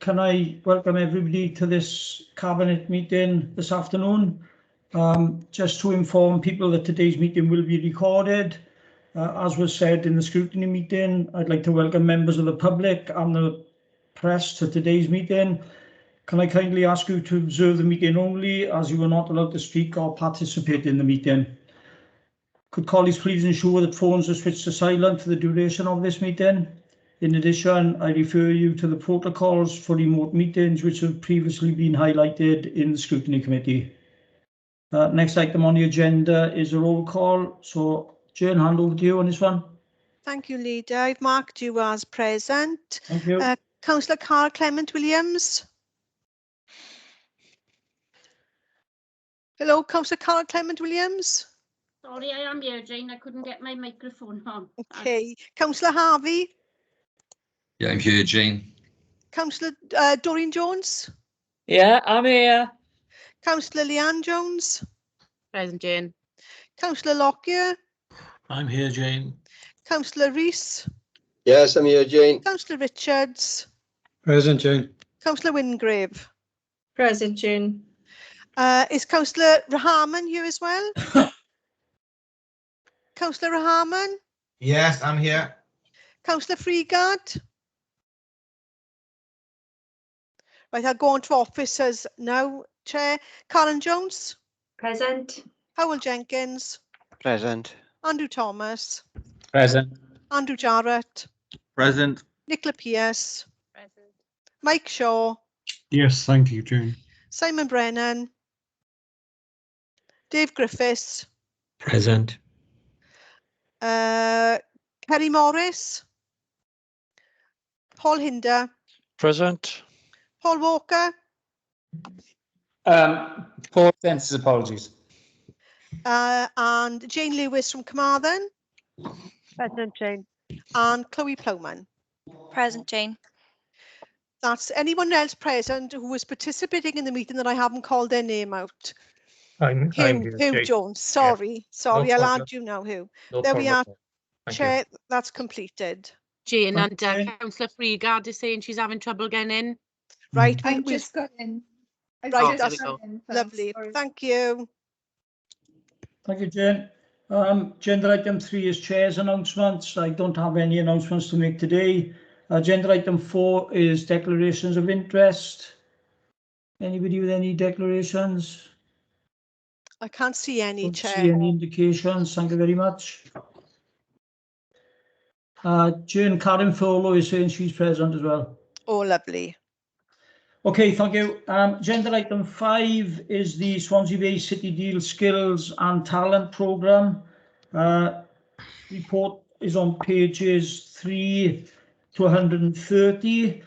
Can I welcome everybody to this Cabinet meeting this afternoon? Just to inform people that today's meeting will be recorded. As was said in the scrutiny meeting, I'd like to welcome members of the public and the press to today's meeting. Can I kindly ask you to observe the meeting only, as you are not allowed to speak or participate in the meeting? Could colleagues please ensure that phones are switched to silent for the duration of this meeting? In addition, I refer you to the protocols for remote meetings which have previously been highlighted in the Scrutiny Committee. Next item on the agenda is a roll call. So, Jane, hand over to you on this one. Thank you, Leader. I've marked you as present. Thank you. Councillor Carl Clement Williams. Hello, Councillor Carl Clement Williams. Sorry, I am here, Jane. I couldn't get my microphone on. Okay. Councillor Harvey. Yeah, I'm here, Jane. Councillor Doreen Jones. Yeah, I'm here. Councillor Leanne Jones. Present, Jane. Councillor Lockyer. I'm here, Jane. Councillor Rees. Yes, I'm here, Jane. Councillor Richards. Present, Jane. Councillor Wingrave. Present, Jane. Is Councillor Rahman here as well? Councillor Rahman. Yes, I'm here. Councillor Freegard. Right, I'll go on to officers now. Chair, Karen Jones. Present. Howell Jenkins. Present. Andrew Thomas. Present. Andrew Jarrett. Present. Nicola Pearce. Present. Mike Shaw. Yes, thank you, Jane. Simon Brennan. Dave Griffiths. Present. Kerry Morris. Paul Hinder. Present. Paul Walker. Paul sends his apologies. And Jane Lewis from Carmarthen. Present, Jane. And Chloe Plowman. Present, Jane. That's anyone else present who was participating in the meeting that I haven't called their name out. I'm Hugh here, Jones. Sorry, sorry, No I'll problem. add you now, Hugh. No There we problem are. at all. Thank Chair, that's completed. Jane and Okay. Councillor Freegard is saying she's having trouble getting in. Right, I we'll, just got in. Right, there that's we go. lovely. Thank you. Thank you, Jane. Agenda item 3 is Chair's announcements. I don't have any announcements to make today. Agenda item 4 is declarations of interest. Anybody with any declarations? I can't see any, Don't Chair. see any indications. Thank you very much. Jane Karen Furlow is saying she's present as well. Oh, lovely. Okay, thank you. Agenda item 5 is the Swansea Bay City Deal Skills and Talent Programme. Report is on pages 3 to 130.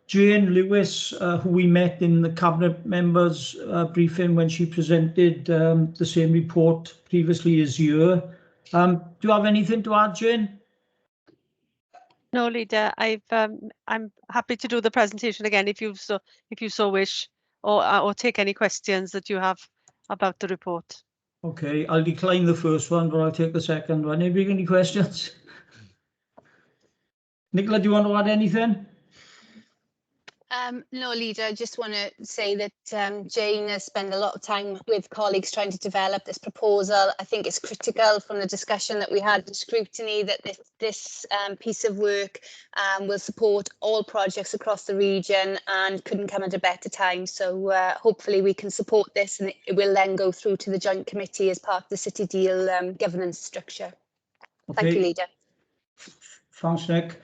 Jane Lewis, who we met in the Cabinet members briefing when she presented the same report previously, is here. Do you have anything to add, Jane? No, Leader. I'm happy to do the presentation again if you so wish, or take any questions that you have about the report. Okay, I'll decline the first one, but I'll take the second one. Anybody got any questions? Nicola, do you want to add anything? No, Leader, I just want to say that Jane has spent a lot of time with colleagues trying to develop this proposal. I think it's critical from the discussion that we had in scrutiny that this piece of work will support all projects across the region and couldn't come at a better time. So hopefully we can support this and it will then go through to the joint committee as part of the City Deal governance structure. Okay. Thank you, Leader. Thanks, Nick.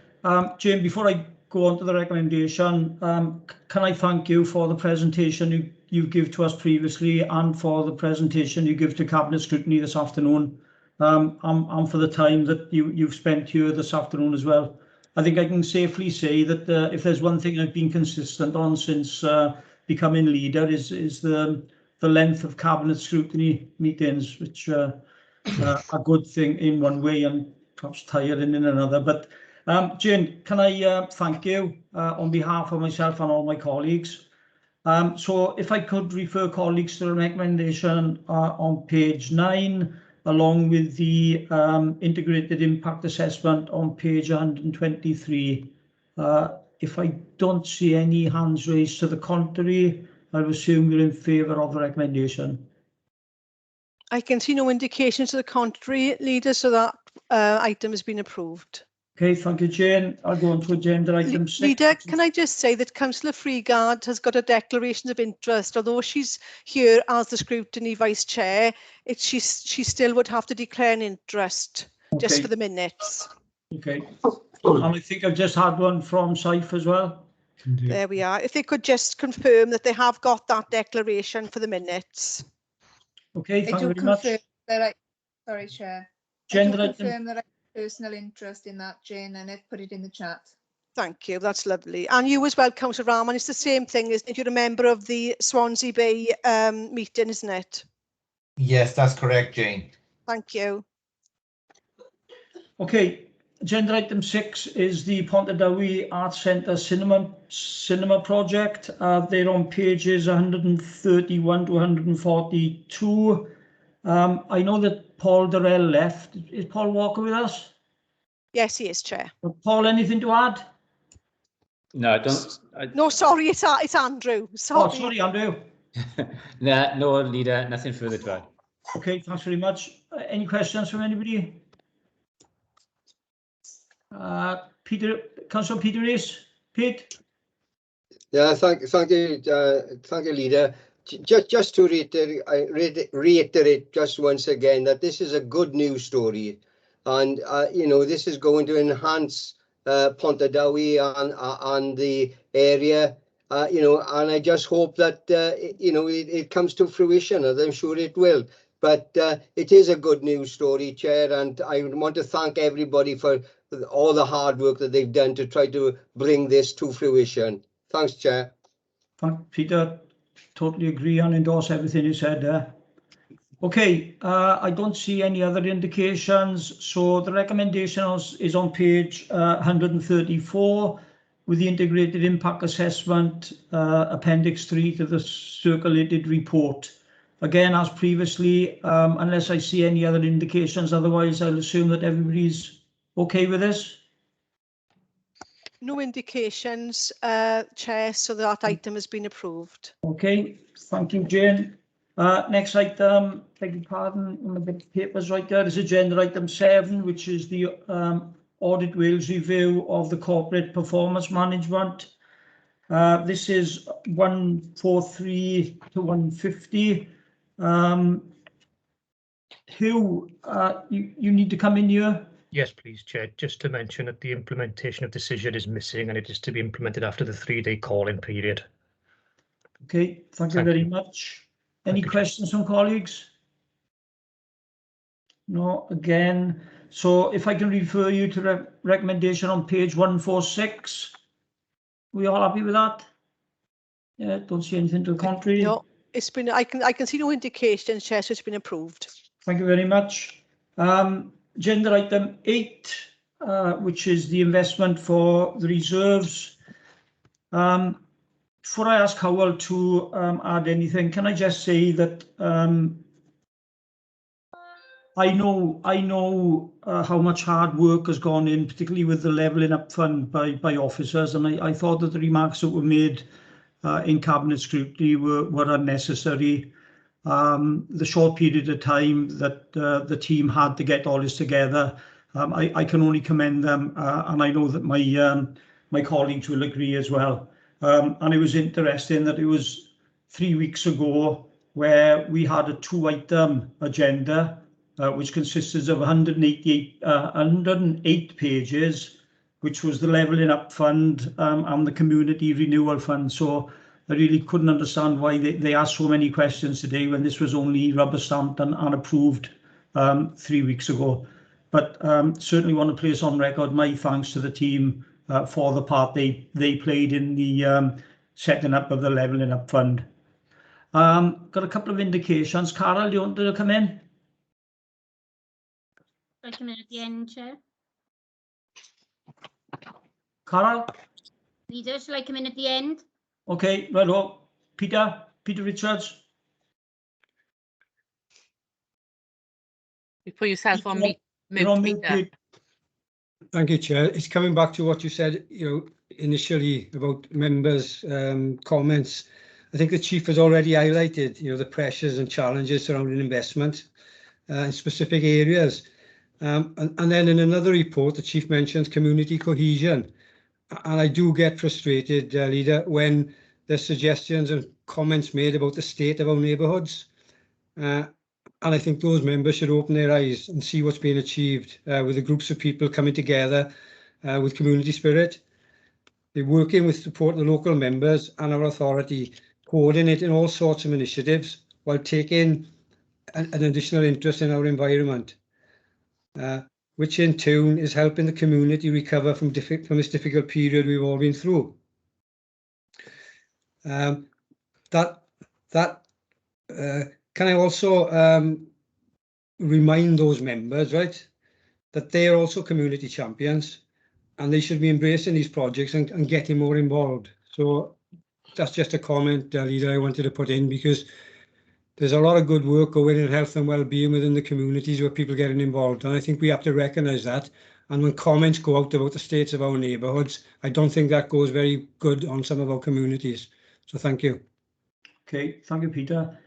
Jane, before I go on to the recommendation, can I thank you for the presentation you give to us previously and for the presentation you give to Cabinet Scrutiny this afternoon, and for the time that you've spent here this afternoon as well. I think I can safely say that if there's one thing I've been consistent on since becoming leader is the length of Cabinet Scrutiny meetings, which are a good thing in one way and perhaps tiring in another. But Jane, can I thank you on behalf of myself and all my colleagues. So if I could refer colleagues to the recommendation on page 9, along with the integrated impact assessment on page 123. If I don't see any hands raised to the contrary, I'll assume you're in favour of the recommendation. I can see no indications to the contrary, Leader, so that item has been approved. Okay, thank you, Jane. I'll go on to agenda item 6. Leader, can I just say that Councillor Freegard has got a declaration of interest, although she's here as the scrutiny vice chair, she still would have to declare an interest just for the minutes. Okay. And I think I've just had one from Saif as well. Indeed. There we are. If they could just confirm that they have got that declaration for the minutes. Okay, thank you very much. Sorry, Chair. Agenda I do item. confirm that I have personal interest in that, Jane, and I've put it in the chat. Thank you, that's lovely. And you as well, Councillor Rahman, it's the same thing, isn't it? You're a member of the Swansea Bay meeting, isn't it? Yes, that's correct, Jane. Thank you. Okay, agenda item 6 is the Pontardawe Arts Centre cinema project. They're on pages 131 to 142. I know that Paul Durrell left. Is Paul Walker with us? Yes, he is, Chair. Paul, anything to add? No, I don't. No, sorry, it's Andrew. Sorry. Oh, sorry, Andrew. No, Leader, nothing further to add. Okay, thanks very much. Any questions from anybody? Councillor Peter Rees. Pete? Yeah, thank you, Leader. Just to reiterate just once again that this is a good news story, and you know, this is going to enhance Pontardawe and the area, you know, and I just hope that you know, it comes to fruition, as I'm sure it will. But it is a good news story, Chair, and I want to thank everybody for all the hard work that they've done to try to bring this to fruition. Thanks, Chair. Thank Peter. Totally agree and endorse everything you said there. Okay, I don't see any other indications. So the recommendation is on page 134 with the integrated impact assessment, appendix 3 to the circulated report. Again, as previously, unless I see any other indications, otherwise I'll assume that everybody's okay with this. No indications, Chair, so that item has been approved. Okay, thank you, Jane. Next item, beg your pardon, on the papers right there, is agenda item 7, which is the Audit Wales review of the corporate performance management. This is 143 to 150. Hugh, you need to come in here. Yes, please, Chair. Just to mention that the implementation of decision is missing and it is to be implemented after the 3-day call-in period. Okay, thank you very much. Any questions from colleagues? No, again. So if I can refer you to the recommendation on page 146. We all happy with that? Yeah, don't see anything to the contrary. No, it's been. I can see no indications, Chair, so it's been approved. Thank you very much. Agenda item 8, which is the investment for the reserves. Before I ask Howell to add anything, can I just say that I know how much hard work has gone in, particularly with the levelling up fund by officers, and I thought that the remarks that were made in cabinet scrutiny were unnecessary. The short period of time that the team had to get all this together, I can only commend them, and I know that my colleagues will agree as well. And it was interesting that it was 3 weeks ago where we had a 2-item agenda, which consisted of 108 pages, which was the Levelling Up Fund and the Community Renewal Fund. So I really couldn't understand why they asked so many questions today when this was only rubber stamped and approved 3 weeks ago. But certainly want to place on record my thanks to the team for the part they played in the setting up of the Levelling Up Fund. Got a couple of indications. Carol, do you want to come in? I come in at the end, Chair. Carol? Leader, shall I come in at the end? Okay, right on. Peter Richards. You put yourself on mute, You're on mute, Peter. Pete. Thank you, Chair. It's coming back to what you said, initially about members' comments. I think the Chief has already highlighted, the pressures and challenges surrounding investment in specific areas. And then in another report, the Chief mentions community cohesion. And I do get frustrated, Leader, when there's suggestions and comments made about the state of our neighbourhoods. And I think those members should open their eyes and see what's being achieved with the groups of people coming together with community spirit. They're working with support of the local members and our authority, coordinating all sorts of initiatives while taking an additional interest in our environment, which in turn is helping the community recover from this difficult period we've all been through. Can I also remind those members, right, that they are also community champions and they should be embracing these projects and getting more involved. So that's just a comment, Leader, I wanted to put in, because there's a lot of good work going in health and well-being within the communities where people are getting involved. And I think we have to recognise that. And when comments go out about the states of our neighbourhoods, I don't think that goes very good on some of our communities. So thank you. Okay, thank you, Peter.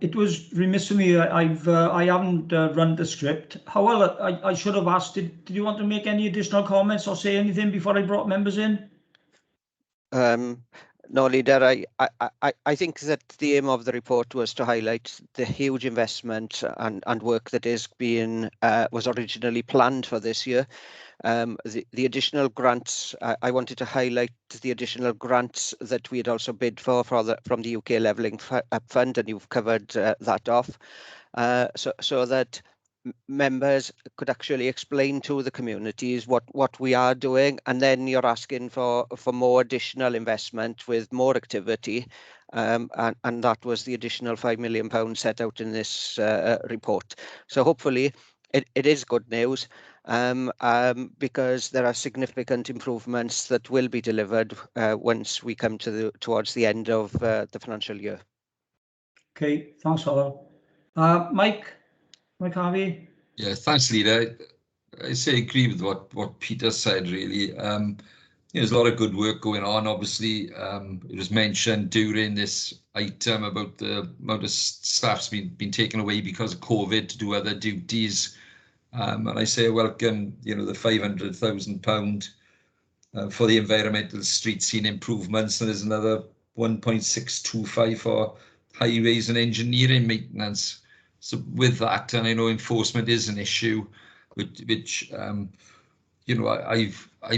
It was remiss of me. I haven't run the script. However, I should have asked, did you want to make any additional comments or say anything before I brought members in? No, Leader, I think that the aim of the report was to highlight the huge investment and work that is being was originally planned for this year. The additional grants, I wanted to highlight the additional grants that we had also bid for from the UK Levelling Fund, and you've covered that off, so that members could actually explain to the communities what we are doing, and then you're asking for more additional investment with more activity, and that was the additional £5 million set out in this report. So hopefully it is good news, because there are significant improvements that will be delivered once we come towards the end of the financial year. Okay, thanks, Howell. Mike Harvey. Yeah, thanks, Leader. I say agree with what Peter said, really. There's a lot of good work going on. Obviously, it was mentioned during this item about the amount of staff's been taken away because of COVID to do other duties. And I say welcome, the £500,000 for the environmental street scene improvements, and there's another 1.625 for highways and engineering maintenance. So with that, and I know enforcement is an issue, which I've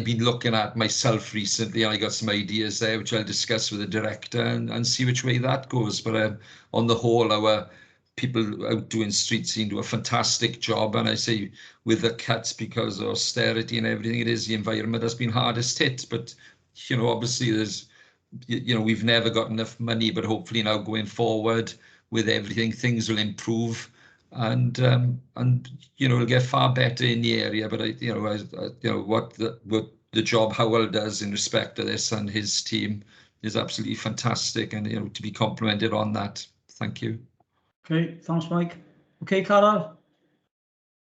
been looking at myself recently, and I got some ideas there which I'll discuss with the director and see which way that goes. But on the whole, our people out doing street scene do a fantastic job, and I say with the cuts because of austerity and everything, it is the environment that's been hardest hit. But obviously there's we've never got enough money, but hopefully now going forward with everything, things will improve, and it'll get far better in the area. But what the job Howell does in respect to this and his team is absolutely fantastic, and to be complimented on that. Thank you. Okay, thanks, Mike. Okay, Carol.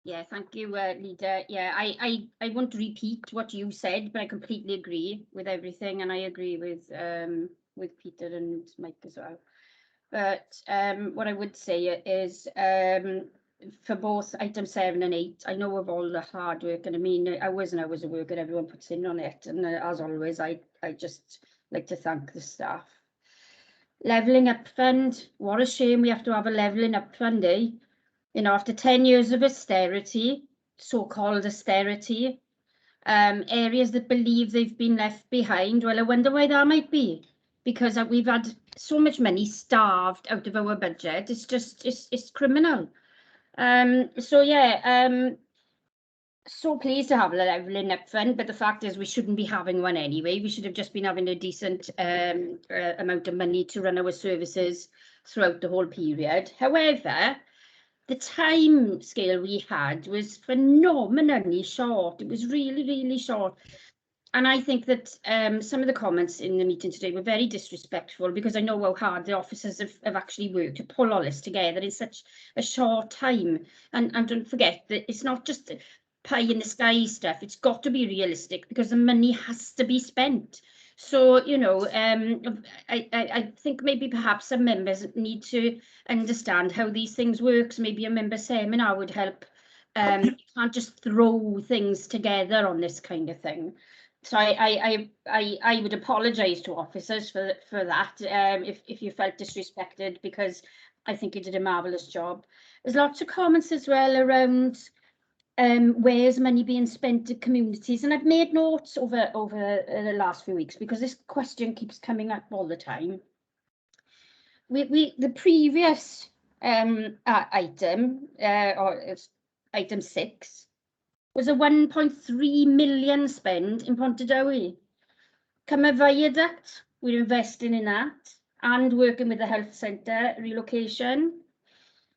Yeah, thank you, Leader. Yeah, I won't repeat what you said, but I completely agree with everything, and I agree with Peter and Mike as well. But what I would say is for both item 7 and 8, I know of all the hard work, and I mean hours and hours of work that everyone puts in on it, and as always, I just like to thank the staff. Levelling up fund, what a shame we have to have a levelling up fund, eh? After 10 years of austerity, so-called austerity, areas that believe they've been left behind, well, I wonder why that might be. Because we've had so much money starved out of our budget, it's criminal. So yeah, so pleased to have a levelling up fund, but the fact is we shouldn't be having one anyway. We should have just been having a decent amount of money to run our services throughout the whole period. However, the time scale we had was phenomenally short. It was really, really short. And I think that some of the comments in the meeting today were very disrespectful, because I know how hard the officers have actually worked to pull all this together in such a short time. And don't forget that it's not just pie in the sky stuff. It's got to be realistic because the money has to be spent. So, you know, I think maybe perhaps some members need to understand how these things work. So maybe a member seminar would help. You can't just throw things together on this kind of thing. So I would apologise to officers for that if you felt disrespected, because I think you did a marvellous job. There's lots of comments as well around where's money being spent to communities, and I've made notes over the last few weeks because this question keeps coming up all the time. The previous item, or item 6, was a 1.3 million spend in Pontardawe. Cymru Viaduct, we're investing in that and working with the health centre relocation.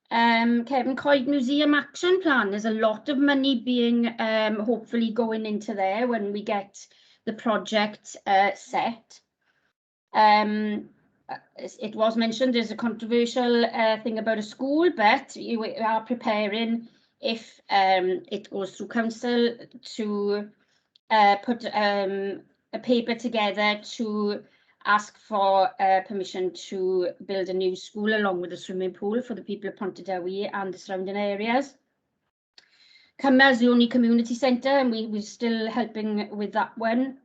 Kevin Coyd Museum Action Plan, there's a lot of money being hopefully going into there when we get the project set. It was mentioned there's a controversial thing about a school, but you are preparing, if it goes through council, to put a paper together to ask for permission to build a new school along with a swimming pool for the people of Pontardawe and the surrounding areas. Cymru's the only community centre, and we're still helping with that one.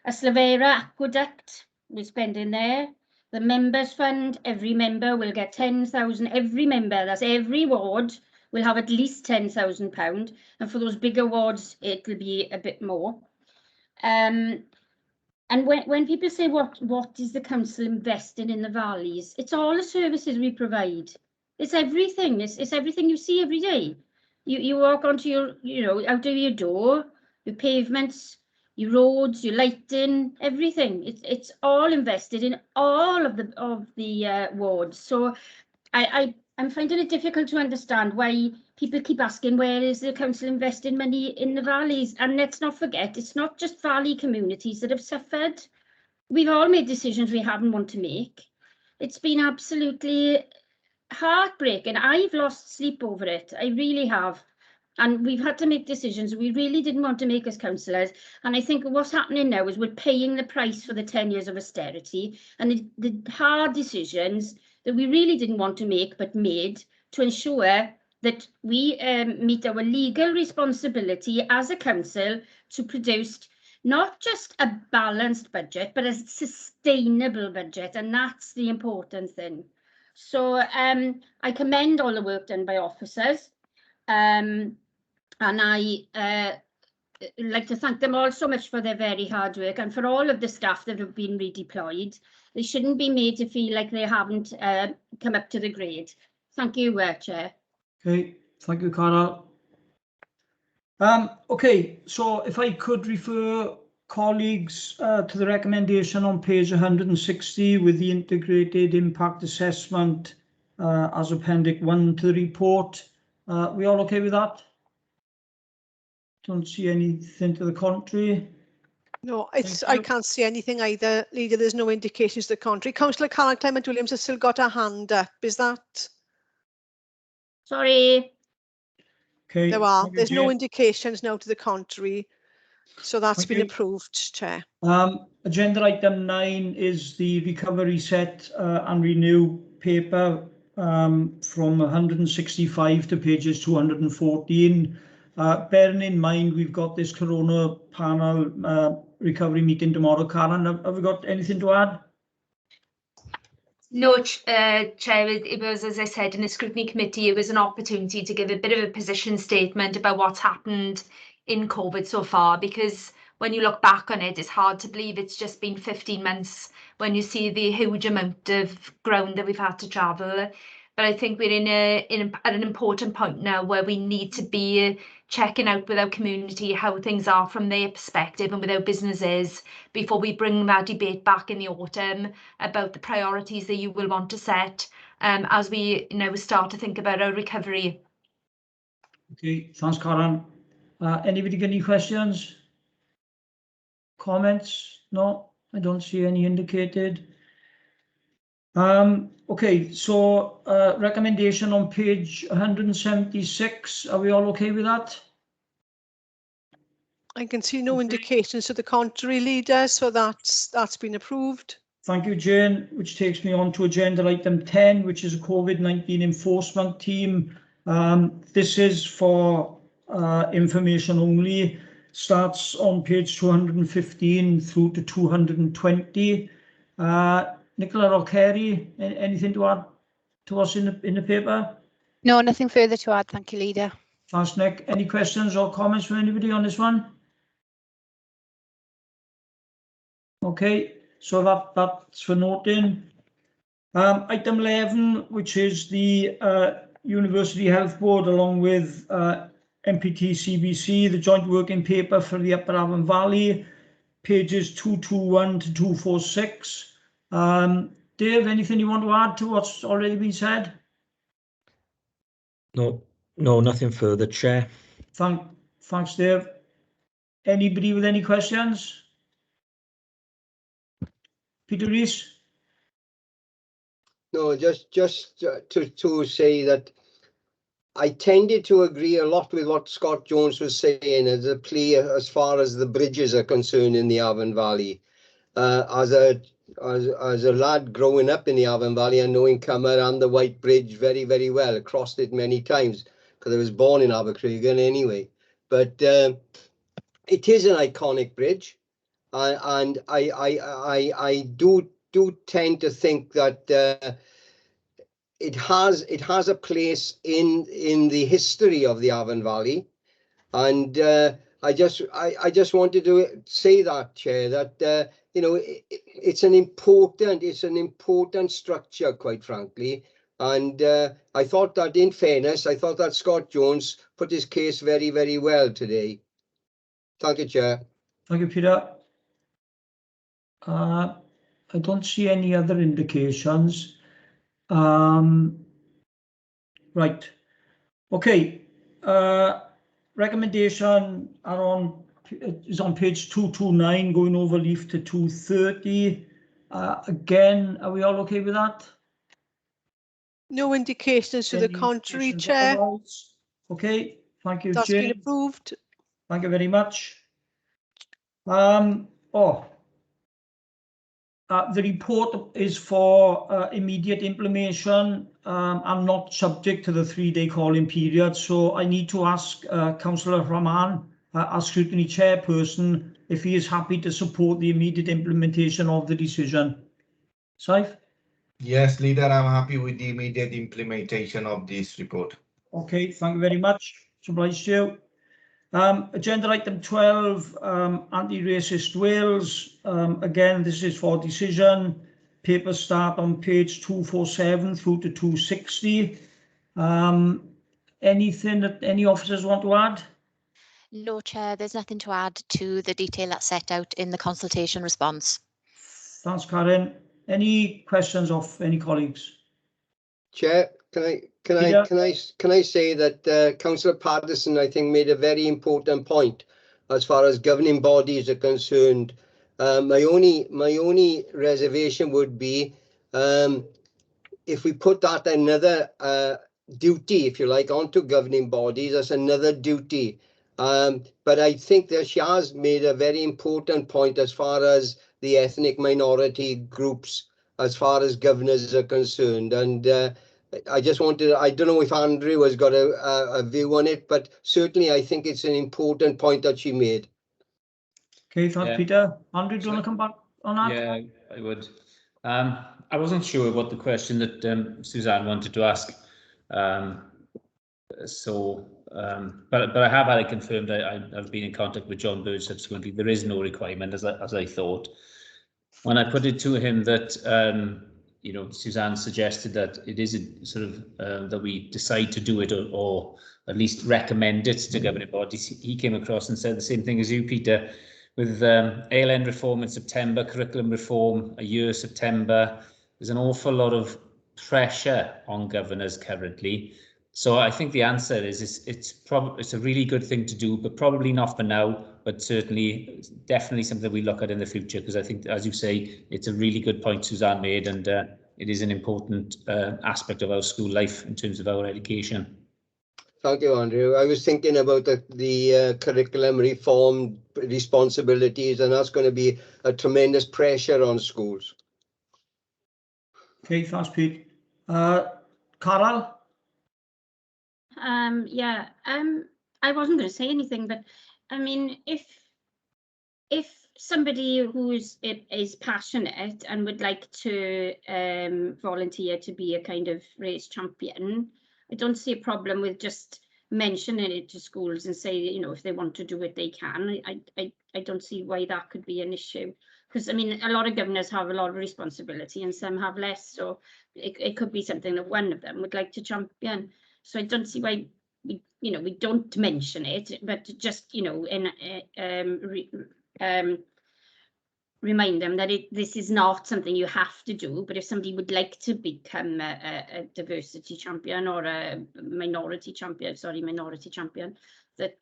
A Slavera aqueduct, we're spending there. The members fund, every member will get 10,000. Every member, that's every ward, will have at least £10,000, and for those bigger wards it will be a bit more. And when people say what is the council investing in the valleys, it's all the services we provide. It's everything. It's everything you see every day. You walk onto your, out of your door, your pavements, your roads, your lighting, everything. It's all invested in all of the wards. So I'm finding it difficult to understand why people keep asking where is the council investing money in the valleys. And let's not forget, it's not just valley communities that have suffered. We've all made decisions we haven't want to make. It's been absolutely heartbreaking. I've lost sleep over it. I really have. And we've had to make decisions we really didn't want to make as councillors. And I think what's happening now is we're paying the price for the 10 years of austerity and the hard decisions that we really didn't want to make but made to ensure that we meet our legal responsibility as a council to produce not just a balanced budget, but a sustainable budget. And that's the important thing. So I commend all the work done by officers. And I like to thank them all so much for their very hard work, and for all of the staff that have been redeployed. They shouldn't be made to feel like they haven't come up to the grade. Thank you, Chair. Okay, thank you, Carol. Okay, so if I could refer colleagues to the recommendation on page 160 with the integrated impact assessment as Appendix 1 to the report. We all okay with that? Don't see anything to the contrary. No, I can't see anything either, Leader. There's no indications to the contrary. Councillor Carol Clement-Williams has still got her hand up. Is that? Sorry. Okay. There's no indications now to the contrary. So that's been approved, Chair. Agenda item 9 is the recovery set and renew paper from 165 to pages 214. Bearing in mind we've got this Corona panel recovery meeting tomorrow. Karen, have we got anything to add? No, Chair, it was, as I said, in the scrutiny committee, it was an opportunity to give a bit of a position statement about what's happened in COVID so far, because when you look back on it, it's hard to believe it's just been 15 months when you see the huge amount of ground that we've had to travel. But I think we're at an important point now where we need to be checking out with our community how things are from their perspective and with our businesses before we bring that debate back in the autumn about the priorities that you will want to set as we start to think about our recovery. Okay, thanks, Karen. Anybody got any questions? Comments? No, I don't see any indicated. Okay, so recommendation on page 176. Are we all okay with that? I can see no indications to the contrary, Leader, so that's been approved. Thank you, Jane, which takes me on to agenda item 10, which is a COVID-19 enforcement team. This is for information only, starts on page 215 through to 220. Nicola or Kerry, anything to add to us in the paper? No, nothing further to add. Thank you, Leader. Thanks, Nick. Any questions or comments from anybody on this one? Okay, so that's for noting. Item 11, which is the University Health Board, along with MPT CBC, the joint working paper for the Upper Avon Valley, pages 221 to 246. Dave, anything you want to add to what's already been said? No, nothing further, Chair. Thanks, Dave. Anybody with any questions? Peter Rees? No, just to say that I tended to agree a lot with what Scott Jones was saying as a plea as far as the bridges are concerned in the Avon Valley. As a lad growing up in the Avon Valley and knowing Cummer and the White Bridge very, very well, crossed it many times because I was born in Abercragan anyway. But it is an iconic bridge, and I do tend to think that it has a place in the history of the Avon Valley, and I just wanted to say that, Chair, that you know, it's an important structure, quite frankly, and I thought that, in fairness, I thought that Scott Jones put his case very, very well today. Thank you, Chair. Thank you, Peter. I don't see any other indications. Right. Okay. Recommendation is on page 229, going over leaf to 230. Again, are we all okay with that? No indications to the contrary, Chair. Otherwise? Okay. Thank you, That's Jane. been approved. Thank you very much. The report is for immediate implementation and not subject to the 3-day calling period. So I need to ask Councillor Rahman, as scrutiny chairperson, if he is happy to support the immediate implementation of the decision. Saif? Yes, Leader, I'm happy with the immediate implementation of this report. Okay, thank you very much. It's obliged to you. Agenda item 12, Anti-Racist Wales. Again, this is for decision. Papers start on page 247 through to 260. Anything that any officers want to add? No, Chair, there's nothing to add to the detail that's set out in the consultation response. Thanks, Karen. Any questions of any colleagues? Chair, can I say that Councillor Patterson, I think, made a very important point as far as governing bodies are concerned. My only reservation would be if we put that another duty, if you like, onto governing bodies, that's another duty. But I think that she has made a very important point as far as the ethnic minority groups, as far as governors are concerned. And I just wanted, I don't know if Andrew has got a view on it, but certainly I think it's an important point that she made. Okay, thanks, Peter. Andrew, do you want to come back on that? Yeah, I would. I wasn't sure what the question that Suzanne wanted to ask. But I have had it confirmed. I've been in contact with John Bird subsequently. There is no requirement, as I thought. When I put it to him that you know, Suzanne suggested that it is sort of that we decide to do it or at least recommend it to governing bodies. He came across and said the same thing as you, Peter, with ALN reform in September, curriculum reform a year September. There's an awful lot of pressure on governors currently. So I think the answer is it's a really good thing to do, but probably not for now, but certainly, definitely something we look at in the future, because I think, as you say, it's a really good point Suzanne made, and it is an important aspect of our school life in terms of our education. Thank you, Andrew. I was thinking about the curriculum reform responsibilities, and that's going to be a tremendous pressure on schools. Okay, thanks, Pete. Carol? Yeah, I wasn't going to say anything, but I mean, if somebody who is passionate and would like to volunteer to be a kind of race champion, I don't see a problem with just mentioning it to schools and say, you know, if they want to do it, they can. I don't see why that could be an issue, because I mean, a lot of governors have a lot of responsibility and some have less, so it could be something that one of them would like to champion. So I don't see why we don't mention it, but just, you know, remind them that this is not something you have to do, but if somebody would like to become a diversity champion or a minority champion, that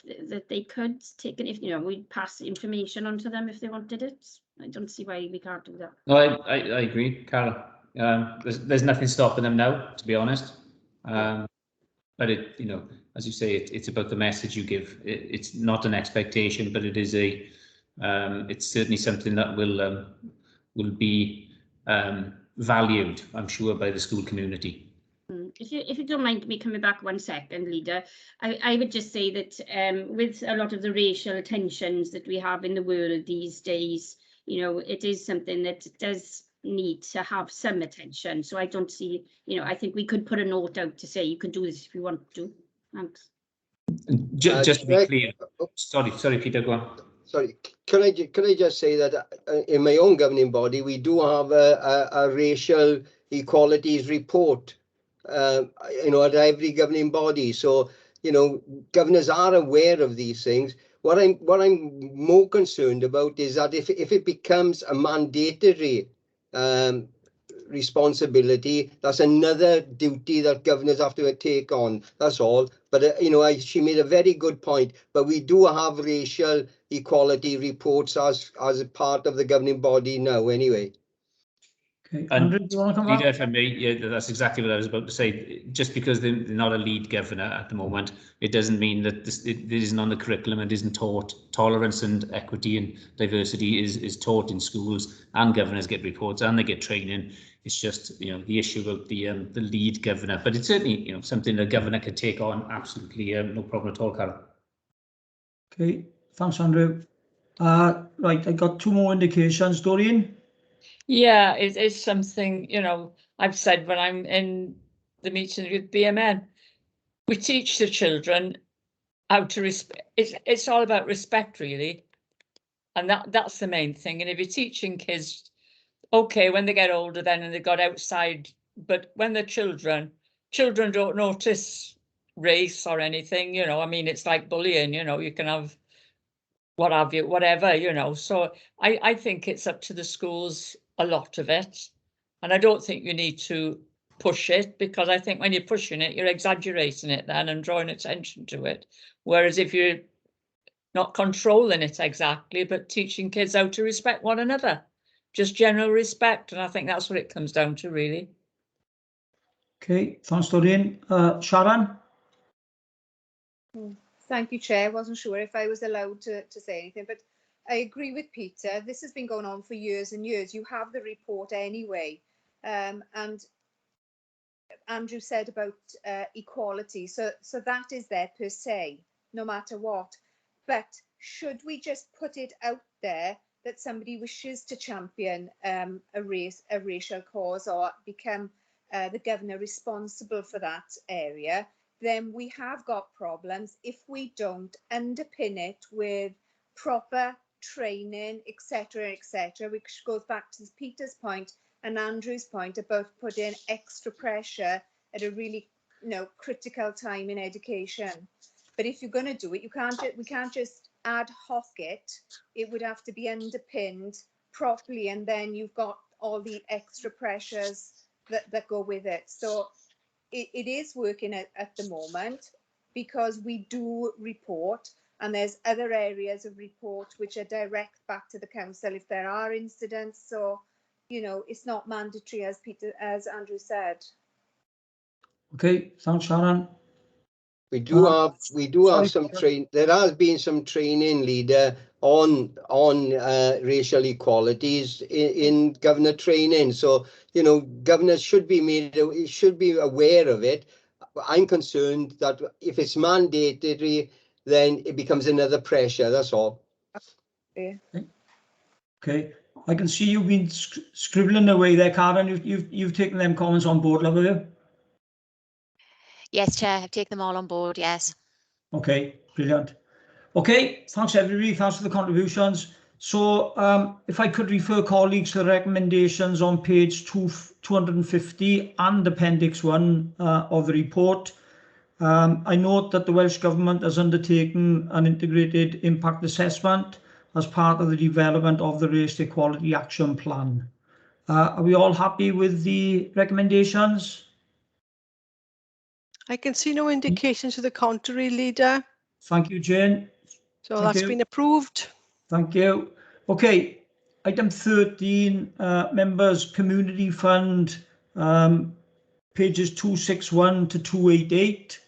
they could take it, if, you know, we'd pass information on to them if they wanted it. I don't see why we can't do that. No, I agree, Carol. There's nothing stopping them now, to be honest. But it, you know, as you say, it's about the message you give. It's not an expectation, but it is it's certainly something that will be valued, I'm sure, by the school community. If you don't mind me coming back 1 second, Leader, I would just say that with a lot of the racial tensions that we have in the world these days, you know, it is something that does need to have some attention. So I don't see, you know, I think we could put a note out to say you can do this if you want to. Thanks. Just to be clear, sorry, Peter, go on. Sorry, can I just say that in my own governing body, we do have a racial equalities report, you know, at every governing body. So, you know, governors are aware of these things. What I'm more concerned about is that if it becomes a mandatory responsibility, that's another duty that governors have to take on. That's all. But you know, she made a very good point. But we do have racial equality reports as a part of the governing body now, anyway. Okay, and Andrew, do you want to come Leader, back? if I may, yeah, that's exactly what I was about to say. Just because they're not a lead governor at the moment, it doesn't mean that it isn't on the curriculum and isn't taught. Tolerance and equity and diversity is taught in schools, and governors get reports and they get training. It's just, you know, the issue about the lead governor, but it's certainly, you know, something the governor could take on. Absolutely, no problem at all, Carol. Okay, thanks, Andrew. Right, I got 2 more indications. Doreen? Yeah, it is something, you know, I've said when I'm in the meeting with BMN, we teach the children how to respect. It's all about respect, really, and that's the main thing. And if you're teaching kids, okay, when they get older then and they got outside, but when they're children don't notice race or anything, you know. I mean, it's like bullying, you know, you can have whatever, you know. So I think it's up to the schools, a lot of it, and I don't think you need to push it, because I think when you're pushing it, you're exaggerating it then and drawing attention to it. Whereas if you're not controlling it exactly, but teaching kids how to respect one another, just general respect, and I think that's what it comes down to, really. Okay, thanks, Doreen. Sharon? Thank you, Chair. Wasn't sure if I was allowed to say anything, but I agree with Peter. This has been going on for years and years. You have the report anyway. And Andrew said about equality. So that is there per se, no matter what. But should we just put it out there that somebody wishes to champion a racial cause or become the governor responsible for that area, then we have got problems if we don't underpin it with proper training, etc., which goes back to Peter's point and Andrew's point about putting extra pressure at a really, you know, critical time in education. But if you're going to do it, we can't just ad hoc it. It would have to be underpinned properly, and then you've got all the extra pressures that go with it. So it is working at the moment, because we do report, and there's other areas of report which are direct back to the council if there are incidents. So, you know, it's not mandatory, as Andrew said. Okay, thanks, Sharon. We do have sorry. some train. There has been some training, leader, on racial equalities in governor training. So governors should be aware of it. I'm concerned that if it's mandatory, then it becomes another pressure. That's all. Yeah. Okay. I can see you've been scribbling away there, Karen. You've taken them comments on board, have you? Yes, Chair, I've taken them all on board, yes. Okay, brilliant. Okay, thanks everybody, thanks for the contributions. So if I could refer colleagues to the recommendations on page 250 and Appendix 1 of the report. I note that the Welsh Government has undertaken an integrated impact assessment as part of the development of the Race Equality Action Plan. Are we all happy with the recommendations? I can see no indications to the contrary, Leader. Thank you, Jane. So that's been approved. Thank you. Okay, item 13, members community fund, pages 261 to 288.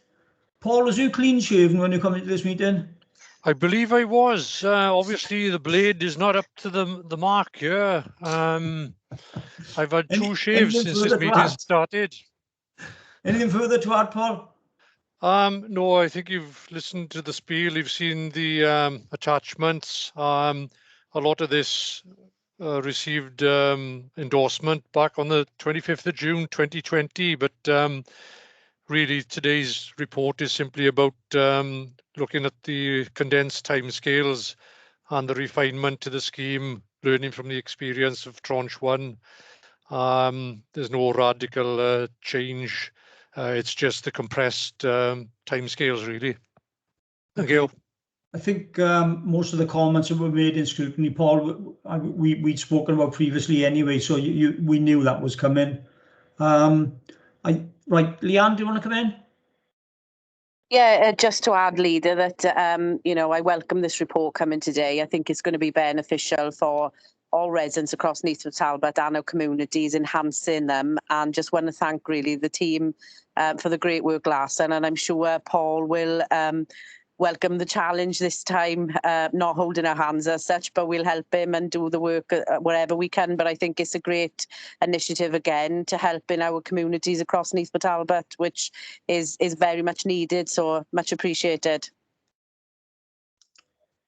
Paul, was you clean shaven when you come into this meeting? I believe I was. Obviously, the blade is not up to the mark here. I've had two shaves since this meeting started. Anything further to add, Paul? No, I think you've listened to the spiel. You've seen the attachments. A lot of this received endorsement back on the 25th of June 2020, but really today's report is simply about looking at the condensed timescales and the refinement to the scheme, learning from the experience of Tranche 1. There's no radical change. It's just the compressed timescales, really. Thank you. I think most of the comments that were made in scrutiny, Paul, we'd spoken about previously anyway, so we knew that was coming. Right, Leanne, do you want to come in? Yeah, just to add, Leader, that I welcome this report coming today. I think it's going to be beneficial for all residents across Neath and Talbot and our communities, enhancing them. And just want to thank really the team for the great work last time. And I'm sure Paul will welcome the challenge this time, not holding our hands as such, but we'll help him and do the work wherever we can. But I think it's a great initiative again to help in our communities across Neath and Talbot, which is very much needed. So much appreciated.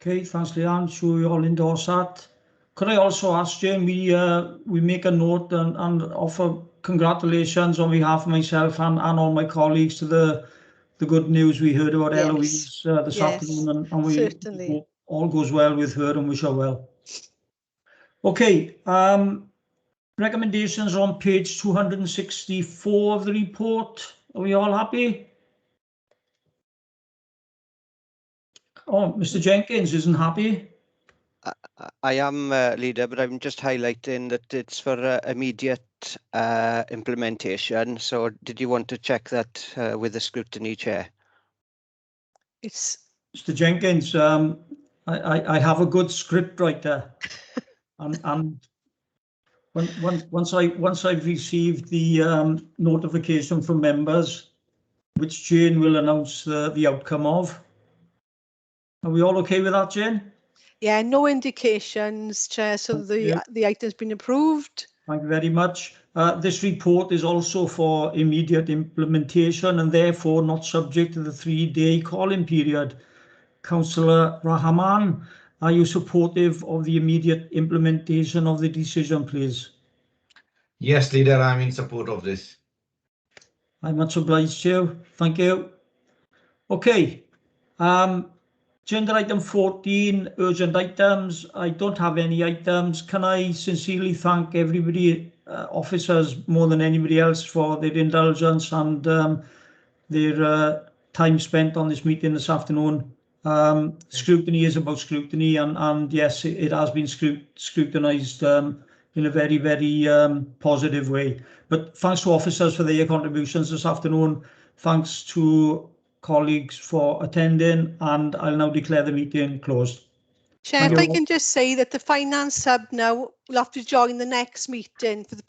Okay, thanks, Leanne. Sure we all endorse that. Could I also ask, Jane, we make a note and offer congratulations on behalf of myself and all my colleagues to the good news we heard about Eloise this afternoon, and we hope all goes well with her and wish her well. Okay, recommendations on page 264 of the report. Are we all happy? Oh, Mr. Jenkins isn't happy. I am, Leader, but I'm just highlighting that it's for immediate implementation. So did you want to check that with the scrutiny, Chair? It's Mr. Jenkins, I have a good script writer, and once I've received the notification from members, which Jane will announce the outcome of. Are we all okay with that, Jane? Yeah, no indications, Chair, so the item's been approved. Thank you very much. This report is also for immediate implementation and therefore not subject to the 3-day call-in period. Councillor Rahman, are you supportive of the immediate implementation of the decision, please? Yes, Leader, I'm in support of this. I'm much obliged to you. Thank you. Okay. Agenda item 14, urgent items. I don't have any items. Can I sincerely thank everybody, officers more than anybody else, for their indulgence and their time spent on this meeting this afternoon. Scrutiny is about scrutiny, and yes, it has been scrutinised in a very, very positive way. But thanks to officers for their contributions this afternoon. Thanks to colleagues for attending, and I'll now declare the meeting closed. Chair, if I can just say that the Finance Hub now will have to join the next meeting for the